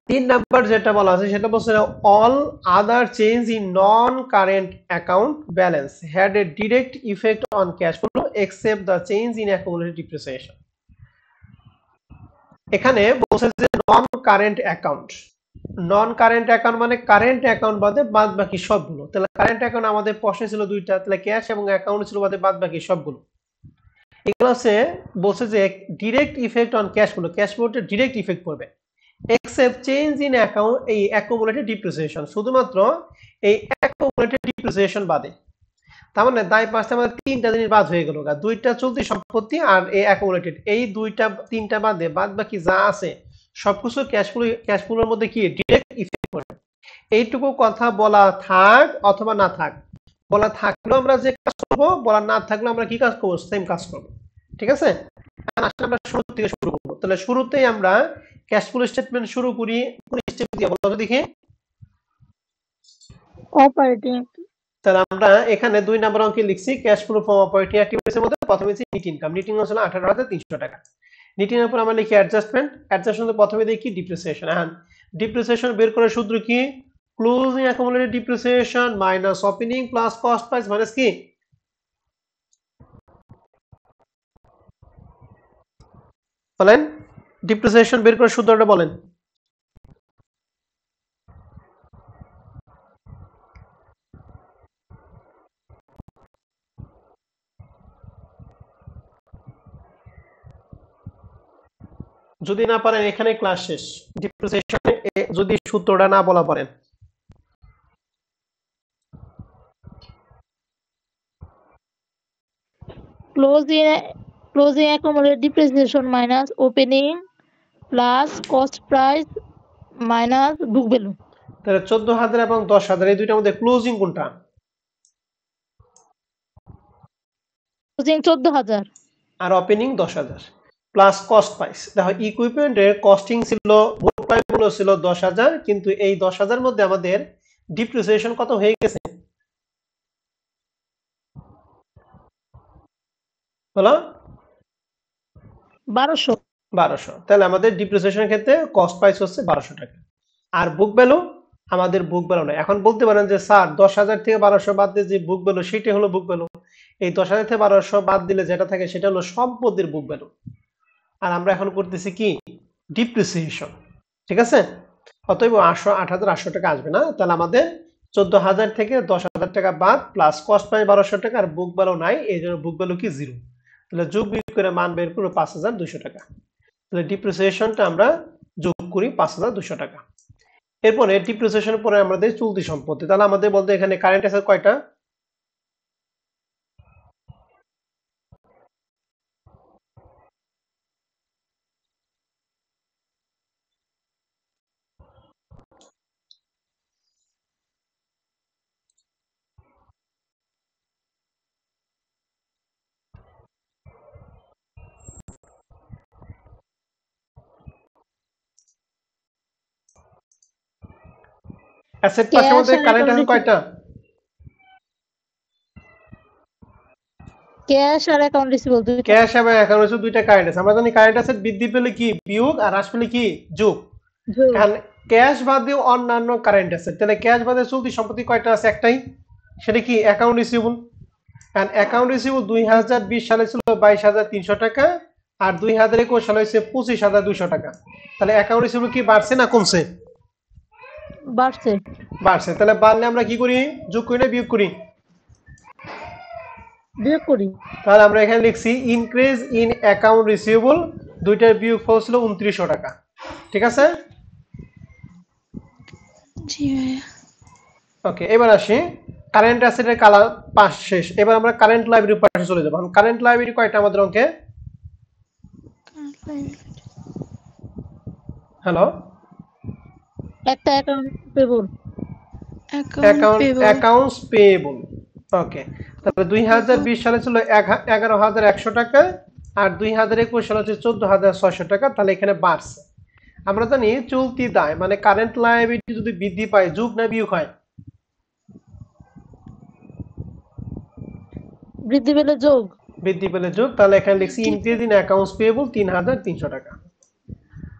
3 নাম্বার যেটা বলা আছে সেটা বলছে all other change in non current account balance had a direct effect on cash flow except the change in accumulated depreciation. এখানে বলছে যে নন কারেন্ট অ্যাকাউন্ট। নন কারেন্ট অ্যাকাউন্ট মানে কারেন্ট অ্যাকাউন্ট বাদে বাদ বাকি সবগুলো। তাহলে কারেন্ট অ্যাকাউন্ট আমাদের প্রশ্নে ছিল 2টা, তাহলে ক্যাশ এবং অ্যাকাউন্ট ছিল বাদে বাদ বাকি সবগুলো। এগুলো হচ্ছে বলছে যে direct effect on cash flow, cash ফ্লোতে ডিরেক্ট ইফেক্ট করবে এক্সেপ্ট চেঞ্জ ইন অ্যাকাউন্ট এই অ্যাকুমুলেটেড ডিপ্রিসিয়েশন, শুধুমাত্র এই অ্যাকুমুলেটেড ডিপ্রিসিয়েশন বাদে। তার মানে দায় পাশে আমাদের 3টা জিনিস বাদ হয়ে গেল, 2টা চলতি সম্পত্তি আর এই অ্যাকুমুলেটেড, এই 3টা বাদে বাদ বাকি যা আছে সবকিছু ক্যাশ ফ্লোর মধ্যে কি ডিরেক্ট ইফেক্ট করবে। এইটুকু কথা বলা থাক অথবা না থাক, বলা থাকলেও আমরা যে কাজ করবো, বলা না থাকলেও আমরা কি কাজ করবো? সেম কাজ করবো, ঠিক আছে? আমরা শুরু থেকে শুরু করবো। তাহলে শুরুতেই আমরা ক্যাশ ফ্লো স্টেটমেন্ট শুরু করি কোন স্টেপ দিয়ে বলো তো দেখি? অপারেটিং। তাহলে আমরা এখানে 2 নাম্বার অঙ্কে লিখছি cash flow from operating activities এর মধ্যে প্রথমে হচ্ছে নিট ইনকাম। নিট ইনকাম ছিল 18,300 টাকা। নিটিনের পর আমরা লিখি অ্যাডজাস্টমেন্ট। অ্যাডজাস্টমেন্টে প্রথমে দেখি ডিপ্রিসিয়েশন। হ্যাঁ, ডিপ্রিসিয়েশন বের করার সূত্র কি? Closing accumulated depreciation minus opening plus cost price minus কি? বলেন, ডিপ্রিসিয়েশন বের করার সূত্রটা বলেন। যদি না পারেন এখানে ক্লাস শেষ। ডিপ্রিসিয়েশনে যদি সূত্রটা না বলা পারেন। closing accumulated depreciation minus opening plus cost price minus book value। তাহলে 14000 এবং 10000 এই দুইটার মধ্যে ক্লোজিং কোনটা? closing 14000 আর ওপেনিং 10000 প্লাস কস্ট প্রাইস। দেখো ইকুইপমেন্টের কস্টিং ছিল, বুক প্রাইস গুলো ছিল 10000, কিন্তু এই 10000 এর মধ্যে আমাদের ডিপ্রিসিয়েশন কত হয়ে গেছে? বলো 1200। তাহলে আমাদের ডিপ্রিসিয়েশনের ক্ষেত্রে কস্ট প্রাইস হচ্ছে 1200 টাকা। আর বুক ভ্যালু আমাদের বুক ভ্যালু না। এখন বলতে পারেন যে স্যার 10000 থেকে 1200 বাদ দিয়ে যে বুক ভ্যালু সেটাই হলো বুক ভ্যালু। এই 10000 থেকে 1200 বাদ দিলে যেটা থাকে সেটা হলো সম্পত্তির বুক ভ্যালু। আর আমরা এখন করতেছি কি? ডিপ্রিসিয়েশন। ঠিক আছে? অতএব 8800 টাকা আসবে না। তাহলে আমাদের 14000 থেকে 10000 টাকা বাদ প্লাস কস্ট প্রাইস 1200 টাকা আর বুক ভ্যালু নাই, এই জন্য বুক ভ্যালু কি? 0। তাহলে যোগ বিয়োগ করে মান বের করব 5200 টাকা। তাহলে ডিপ্রিসিয়েশনটা আমরা যোগ করি 5200 টাকা। এরপরে ডিপ্রিসিয়েশনের পরে আমাদের চলতি সম্পত্তি। তাহলে আমাদের বলতে এখানে কারেন্ট অ্যাসেট কয়টা? অ্যাসেট ক্লাসের মধ্যে কারেন্ট অ্যাসেট কয়টা? ক্যাশ আর অ্যাকাউন্ট রিসিভেবল দুইটা। ক্যাশ এবং অ্যাকাউন্ট রিসিভেবল দুইটা কারেন্ট আছে। আমরা জানি কারেন্ট অ্যাসেট বৃদ্ধি পেলে কি বিয়োগ আর হ্রাস পেলে কি যোগ। কারণ ক্যাশ বাদে অন্যান্য কারেন্ট অ্যাসেট, তাহলে ক্যাশ বাদে চলতি সম্পত্তি কয়টা আছে? একটাই, সেটা কি? Account receivable. কারণ অ্যাকাউন্ট রিসিভেবল 2020 সালে ছিল 22300 টাকা আর 2021 সালে হয়েছে 25200 টাকা। তাহলে অ্যাকাউন্ট রিসিভেবল কি বাড়ছে না কমছে? বাড়ছে। তাহলে বাড়লে আমরা কি করি? যোগ করি না বিয়োগ করি? বিয়োগ করি। তাহলে আমরা এখানে লিখছি ইনক্রিজ ইন অ্যাকাউন্ট রিসিভেবল, দুইটার বিয়োগফল ছিল 2900 টাকা। ঠিক আছে? জি ভাইয়া। ওকে, এবার আসি কারেন্ট অ্যাসেটের কালার পাস শেষ। এবার আমরা কারেন্ট লাইব্রেরি পাশে চলে যাব। কারেন্ট লাইব্রেরি কয়টা আমাদের অঙ্কে? হ্যালো, একটা account payable. Accounts payable. Okay, তাহলে 2020 সালে ছিল 11100 টাকা আর 2021 সালে হচ্ছে 14600 টাকা। তাহলে এখানে বাড়ছে। আমরা জানি চলতি দায় মানে কারেন্ট লায়াবিলিটি যদি বৃদ্ধি পায় যোগ না বিয়োগ হয়? বৃদ্ধি পেলে যোগ। তাহলে এখানে লিখছি ইনক্রিজ ইন অ্যাকাউন্টস পেয়েবল 3300 টাকা।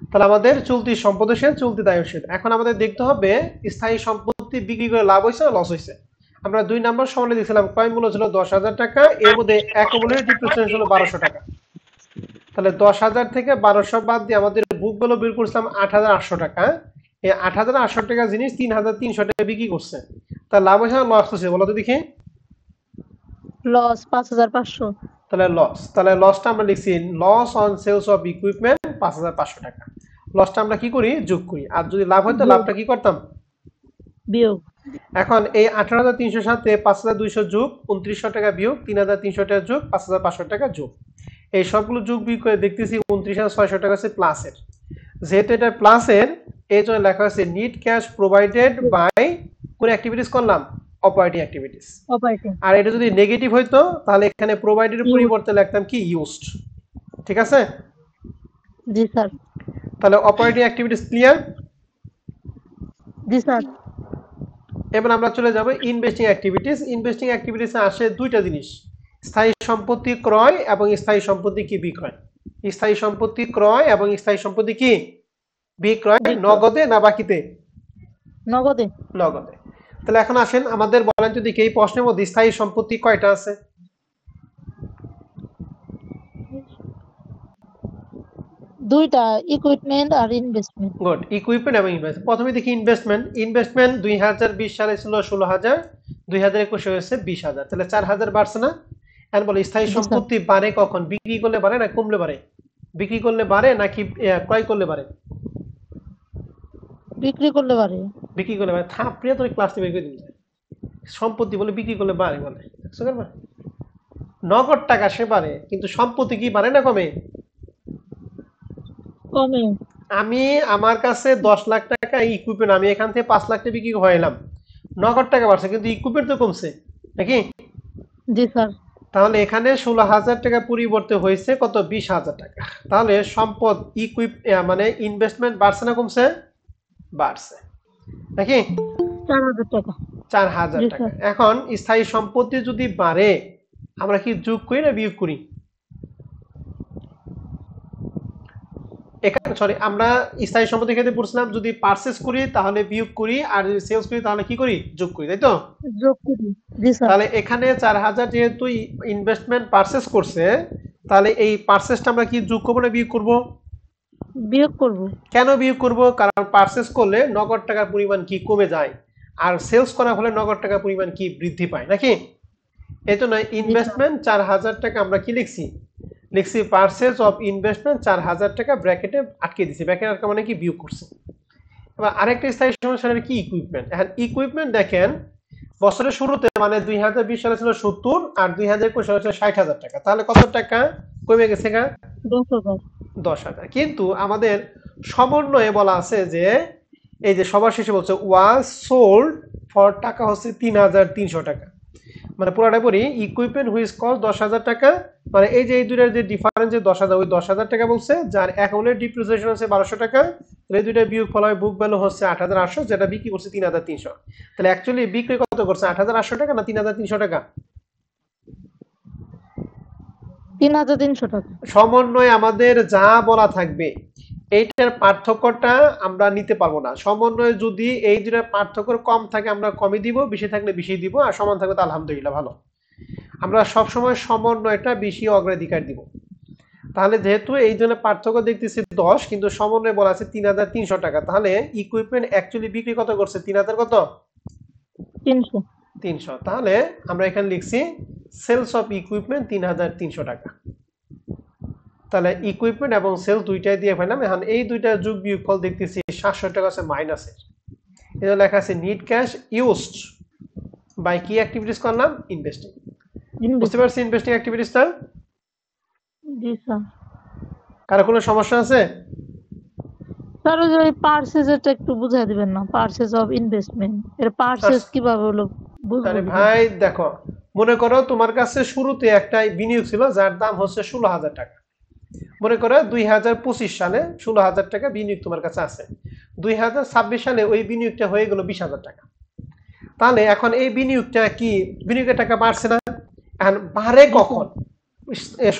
তাহলে আমাদের চলতি সম্পদের সাথে চলতি দায়ের সাথে। এখন আমাদের দেখতে হবে স্থায়ী সম্পত্তি বিক্রি করে লাভ হয়েছে না লস হয়েছে। আমরা 2 নাম্বার সমানে দিয়েছিলাম ক্রয় মূল্য ছিল 10000 টাকা, এর মধ্যে অ্যাকুমুলেটেড ডিপ্রিসিয়েশন ছিল 1200 টাকা। তাহলে 10000 থেকে 1200 বাদ দিয়ে আমাদের বুক ভ্যালু বের করেছিলাম 8800 টাকা। এই 8800 টাকা জিনিস 3300 টাকা বিক্রি করছে। তাহলে লাভ হয়েছে না লস হয়েছে বলো তো দেখি? লস 5500। তাহলে লসটা আমরা লিখছি loss on sales of equipment 5500 টাকা। লসটা আমরা কি করি? যোগ করি। আর যদি লাভ হতো লাভটা কি করতাম? বিয়োগ। এখন এই 18300 সাথে 5200 যোগ 2900 টাকা বিয়োগ 3300 টাকা যোগ 5500 টাকা যোগ, এই সবগুলো যোগ বিয়োগ করে দেখতেছি 29600 টাকা আছে প্লাসের। যেহেতু এটা প্লাসের এই জন্য লেখা আছে নিট ক্যাশ প্রোভাইডেড বাই কোন অ্যাক্টিভিটিস করলাম? Operating activities. আর এটা যদি নেগেটিভ হইতো তাহলে এখানে প্রোভাইডের পরিবর্তে লিখতাম কি? ইউজড। ঠিক আছে? জি স্যার। তাহলে অপারেটিং অ্যাক্টিভিটিস ক্লিয়ার? জি স্যার। এবার আমরা চলে যাব ইনভেস্টিং অ্যাক্টিভিটিস। ইনভেস্টিং অ্যাক্টিভিটিসে আসে দুইটা জিনিস, স্থায়ী সম্পত্তি ক্রয় এবং স্থায়ী সম্পত্তি কি বিক্রয়। স্থায়ী সম্পত্তি ক্রয় এবং স্থায়ী সম্পত্তি কি বিক্রয়, নগদে না বাকিতে? নগদে। নগদে। তাহলে এখন আসেন আমাদের বলেন তো দেখি এই প্রশ্নের মধ্যে স্থায়ী সম্পত্তি কয়টা আছে? দুইটা, ইকুইপমেন্ট আর ইনভেস্টমেন্ট। গুড, ইকুইপমেন্ট এবং ইনভেস্টমেন্ট। প্রথমে দেখি ইনভেস্টমেন্ট। ইনভেস্টমেন্ট 2020 সালে ছিল 16,000, 2021 হয়েছে 20,000, তাহলে 4,000 বাড়ছে না? এখন বলো স্থায়ী সম্পত্তি বাড়ে কখন? বিক্রি করলে বাড়ে না কমলে বাড়ে? বিক্রি করলে বাড়ে নাকি ক্রয় করলে বাড়ে? বিক্রি করলে বাড়ে। বিক্রি করলে বাড়ে। থাপড়িয়া তোর ক্লাস বের করে দিন। সম্পত্তি বলে বিক্রি করলে বাড়ে বলে, নগদ টাকা সে বাড়ে, কিন্তু সম্পত্তি কি বাড়ে না কমে? কমে। আমি আমার কাছে 10 লাখ টাকা ইকুইপমেন্ট, আমি এখান থেকে 5 লাখ টাকা বিক্রি হইলাম, নগদ টাকা বাড়ছে কিন্তু ইকুইপমেন্ট তো কমছে নাকি? জি স্যার। তাহলে এখানে 16,000 টাকা পরিবর্তে হয়েছে কত? 20,000 টাকা। তাহলে সম্পদ মানে ইনভেস্টমেন্ট বাড়ছে না কমছে? বাড়ছে নাকি? 4,000 টাকা। 4,000 টাকা। এখন স্থায়ী সম্পত্তি যদি বাড়ে আমরা কি যোগ করি না বিয়োগ করি? এখানে সরি, আমরা স্থায়ী সম্পত্তির ক্ষেত্রে পড়ছিলাম যদি পারচেজ করি তাহলে বিয়োগ করি, আর যদি সেলস করি তাহলে কি করি? যোগ করি, তাই তো? যোগ করি। জি স্যার। তাহলে এখানে 4,000 যেহেতু ইনভেস্টমেন্ট পারচেজ করছে, তাহলে এই পারচেজটা আমরা কি যোগ করব না বিয়োগ করব? বিয়োগ করব। কেন বিয়োগ করব? কারণ পারচেজ করলে নগদ টাকার পরিমাণ কি কমে যায়, আর সেলস করা হলে নগদ টাকার পরিমাণ কি বৃদ্ধি পায় নাকি? এই জন্য ইনভেস্টমেন্ট 4,000 টাকা আমরা কি লিখছি? লিখছি পারচেজ অফ ইনভেস্টমেন্ট 4,000 টাকা, ব্র্যাকেটে আটকে দিছি, ব্র্যাকেট আটকা মানে কি বিয়োগ করছে। এবার আরেকটা স্থায়ী সমস্যা কি ইকুইপমেন্ট। এখন ইকুইপমেন্ট দেখেন বছরের শুরুতে মানে 2020 সালে ছিল 70 আর 2021 সালে ছিল 60,000 টাকা, তাহলে কত টাকা কমে গেছে? 10,000। কিন্তু আমাদের সমন্বয়ে বলা আছে যে এই যে সবার শেষে বলছে ওয়াজ সোল্ড ফর টাকা হচ্ছে 3,300 টাকা, মানে পুরোটা পড়ি ইকুইপমেন্ট হুইচ কস্ট 10,000 টাকা, মানে এই যে এই দুইটার যে ডিফারেন্স যে 10,000, ওই 10,000 টাকা বলছে, যার অ্যাকাউন্টের ডিপ্রিসিয়েশন হচ্ছে 1,200 টাকা, তাহলে এই দুইটা বিয়োগ ফল হয় বুক ভ্যালু হচ্ছে 8,800, যেটা বিক্রি করছে 3,300। তাহলে অ্যাকচুয়ালি বিক্রি কত করছে? 8,800 টাকা না 3,300 টাকা? 3,300 টাকা। সমন্বয়ে আমাদের যা বলা থাকবে এইটার পার্থক্যটা আমরা নিতে পারবো না। সমন্বয়ে যদি এই দুটার পার্থক্য কম থাকে আমরা কমই দিব, বেশি থাকলে বেশি দিব, আর সমান থাকলে তো আলহামদুলিল্লাহ ভালো। আমরা সবসময় সমন্বয়টা বেশি অগ্রাধিকার দিব। তাহলে যেহেতু এই জন্য পার্থক্য দেখতেছি 10, কিন্তু সমন্বয় বলা আছে 3,300 টাকা, তাহলে ইকুইপমেন্ট অ্যাকচুয়ালি বিক্রি কত করছে? 3,000 কত? 300। তাহলে আমরা এখানে লিখছি সেলস অফ ইকুইপমেন্ট 3,300 টাকা। তাহলে ইকুইপমেন্ট এবং সেল দুইটাই দিয়ে ফেলাম। এখন এই দুইটা যোগ বিয়োগ ফল দেখতেছি 700 টাকা আছে মাইনাসের, এটা লেখা আছে নিট ক্যাশ ইউজড বাই কি অ্যাক্টিভিটিস করলাম? ইনভেস্টিং। বুঝতে পারছি ইনভেস্টিং অ্যাক্টিভিটিসটা? জি স্যার। কারো কোনো সমস্যা আছে? স্যার ওই পারচেজটা একটু বুঝাই দিবেন না, পারচেজ অফ ইনভেস্টমেন্ট এর পারচেজ কিভাবে হলো বুঝবো? আরে ভাই দেখো, মনে করো তোমার কাছে শুরুতে একটা বিনিয়োগ ছিল যার দাম হচ্ছে 16,000 টাকা। মনে করো 2025 সালে 16,000 টাকা বিনিয়োগ তোমার কাছে আছে, 2026 সালে ওই বিনিয়োগটা হয়ে গেল 20,000 টাকা। তাহলে এখন এই বিনিয়োগটা কি বিনিয়োগের টাকা বাড়ছে না? এখন বাড়ে কখন?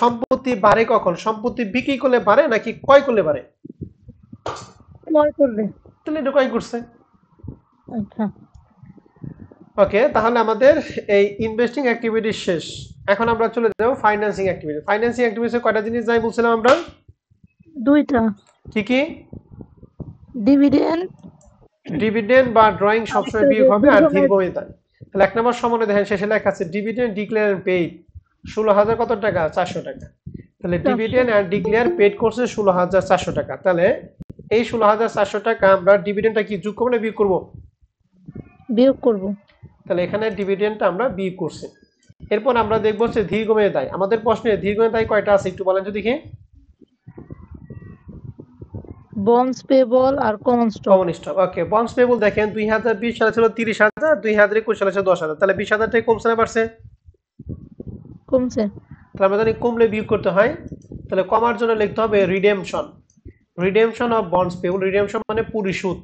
সম্পত্তি বাড়ে কখন? সম্পত্তি বিক্রি করলে বাড়ে নাকি ক্রয় করলে বাড়ে? ক্রয় করলে। তাহলে এটা ক্রয় করছে। আচ্ছা ওকে, তাহলে আমাদের এই ইনভেস্টিং অ্যাক্টিভিটি শেষ। এখন আমরা চলে যাব ফাইন্যান্সিং অ্যাক্টিভিটি। ফাইন্যান্সিং অ্যাক্টিভিটিতে কয়টা জিনিস যাই বলছিলাম আমরা? দুইটা। কি কি? ডিভিডেন্ড। ডিভিডেন্ড বা ড্রয়িং সবসময় বিয়োগ হবে আর দীর্ঘমেয়াদী। তাহলে এক নম্বর সমন্বয় দেখেন শেষে লেখা আছে ডিভিডেন্ড ডিক্লেয়ার এন্ড পেইড 16,000 কত টাকা? 400 টাকা। তাহলে ডিভিডেন্ড এন্ড ডিক্লেয়ার পেইড করছে 16,400 টাকা। তাহলে এই 16,400 টাকা আমরা ডিভিডেন্ডটা কি যোগ করব না বিয়োগ করব? বিয়োগ করব। তাহলে এখানে ডিভিডেন্ডটা আমরা বিয়োগ করছি। এরপর আমরা দেখব যে দীর্ঘমেয়াদী দায়। আমাদের প্রশ্নে দীর্ঘমেয়াদী দায় কয়টা আছে একটু বলেন তো দেখি। বন্ডস পেবল আর কমন স্টক। ওকে, বন্ডস পেবল দেখেন 2020 সালে ছিল 30,000, 2021 সালে ছিল 10,000, তাহলে 20,000 টাকা কমছে না বাড়ছে? কমছে। তাহলে আমরা জানি কমলে বিয়োগ করতে হয়, তাহলে কমার জন্য লিখতে হবে redemption. Redemption of bonds payable, redemption মানে পরিশোধ।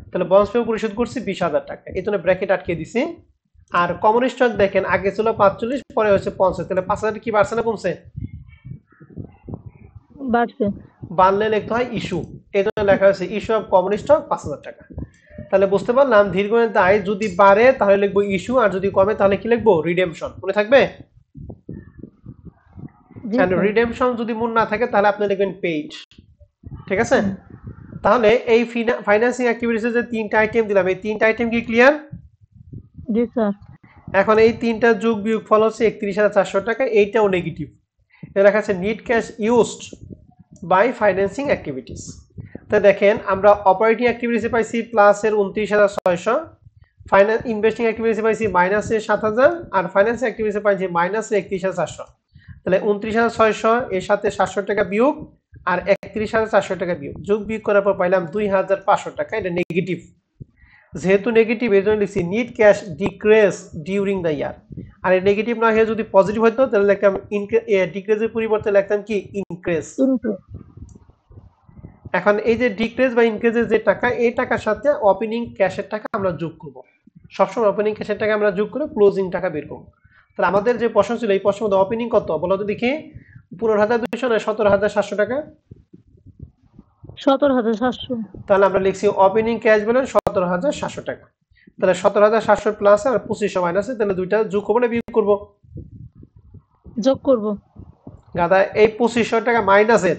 তাহলে বন্ডস পেবল পরিশোধ করছি 20,000 টাকা, এই জন্য ব্র্যাকেট আটকে দিছি। আর কমন স্টক দেখেন আগে ছিল 45, পরে হচ্ছে 50, তাহলে 5,000 কি বাড়ছে না কমছে? বাড়ছে। বাড়লে লিখতে হয় ইস্যু, এই জন্য লেখা হয়েছে ইস্যু অফ কমন স্টক 5,000 টাকা। তাহলে বুঝতে পারলাম দীর্ঘমেয়াদী আয় যদি বাড়ে তাহলে লিখবো ইস্যু, আর যদি কমে তাহলে কি লিখবো রিডেমশন। মনে থাকবে? এন্ড রিডেমশন যদি মনে না থাকে তাহলে আপনি লিখবেন পেইড। ঠিক আছে? তাহলে এই ফাইন্যান্সিং অ্যাক্টিভিটিসের যে তিনটা আইটেম দিলাম, এই তিনটা আইটেম কি ক্লিয়ার? জি স্যার। এখন এই তিনটা যোগ বিয়োগ ফল হচ্ছে 31,400 টাকা, এইটাও নেগেটিভ। এটা লেখা আছে net cash used by financing activities. তো দেখেন আমরা অপারেটিং অ্যাক্টিভিটিসে পাইছি প্লাসের 29,600, ফাইন্যান্স ইনভেস্টিং অ্যাক্টিভিটিসে পাইছি মাইনাসের 7,000, আর ফাইন্যান্স অ্যাক্টিভিটিসে পাইছি মাইনাসের 31,400। তাহলে 29,600 এর সাথে 700 টাকা বিয়োগ আর 31,400 টাকা বিয়োগ, যোগ বিয়োগ করার পর পাইলাম 2,500 টাকা। এটা নেগেটিভ, যেহেতু নেগেটিভ এর জন্য লিখছি net cash decrease during the year. আর এই নেগেটিভ না হয়ে যদি পজিটিভ হতো তাহলে লিখতাম ডিক্রিজের পরিবর্তে লিখতাম কি ইনক্রিজ। এখন এই যে ডিক্রিজ বা ইনক্রিজের যে টাকা, এই টাকার সাথে ওপেনিং ক্যাশের টাকা আমরা যোগ করব। সবসময় ওপেনিং ক্যাশের টাকা আমরা যোগ করে ক্লোজিং টাকা বের করব। তাহলে আমাদের যে প্রশ্ন ছিল এই প্রশ্নের মধ্যে ওপেনিং কত বলো তো দেখি? 15,200 না 17,700 টাকা? 17,700। তাহলে আমরা লিখছি ওপেনিং ক্যাশ ব্যালেন্স 17,700 টাকা। তাহলে 17,700 প্লাস আর 2500 মাইনাসে, তাহলে দুইটা যোগ করব না বিয়োগ করব? যোগ করব। গাদা এই 2500 টাকা মাইনাসের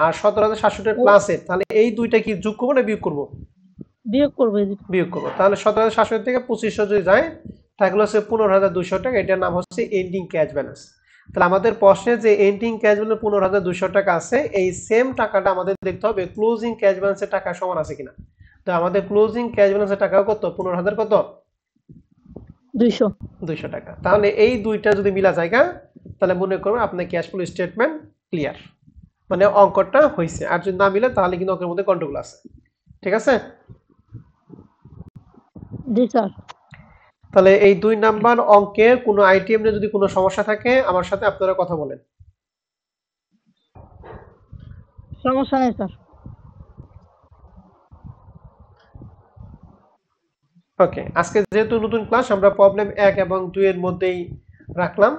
আর 17,700 টাকা প্লাসের, তাহলে এই দুইটা কি যোগ করব না বিয়োগ করব? বিয়োগ করব। বিয়োগ করব। তাহলে 17,700 থেকে 2500 যদি যায় তাহলে হচ্ছে 15,200 টাকা। এটার নাম হচ্ছে এন্ডিং ক্যাশ ব্যালেন্স। তাহলে আমাদের প্রশ্নে যে এন্ডিং ক্যাশ ব্যালেন্স 15,200 টাকা আছে, এই সেম টাকাটা আমাদের দেখতে হবে ক্লোজিং ক্যাশ ব্যালেন্সের টাকা সমান আছে কিনা। তো আমাদের ক্লোজিং ক্যাশ ব্যালেন্সের টাকা কত? 15,000 কত? 200 টাকা। তাহলে এই দুইটা যদি মিলা জায়গা তাহলে মনে করুন আপনার ক্যাশ ফ্লো স্টেটমেন্ট ক্লিয়ার, মানে অঙ্কটা হয়েছে। আর যদি না মিলে তাহলে কিন্তু অঙ্কের মধ্যে গন্ডগোল আছে। ঠিক আছে? জি স্যার। তাহলে এই 2 নাম্বার অঙ্কের কোনো আইটেম নিয়ে যদি কোনো সমস্যা থাকে আমার সাথে আপনারা কথা বলেন। সমস্যা নেই স্যার। ওকে, আজকে যেহেতু নতুন ক্লাস আমরা প্রবলেম 1 এবং 2 এর মধ্যেই রাখলাম।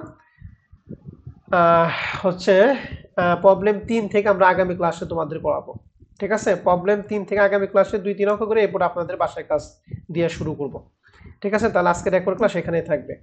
হচ্ছে প্রবলেম 3 থেকে আমরা আগামী ক্লাসে তোমাদের পড়াবো। ঠিক আছে? প্রবলেম 3 থেকে আগামী ক্লাসে 2-3 অঙ্ক করে এরপর আপনাদের বাসায় কাজ দিয়ে শুরু করব। ঠিক আছে? তাহলে আজকের রেকর্ড ক্লাস এখানেই থাকবে।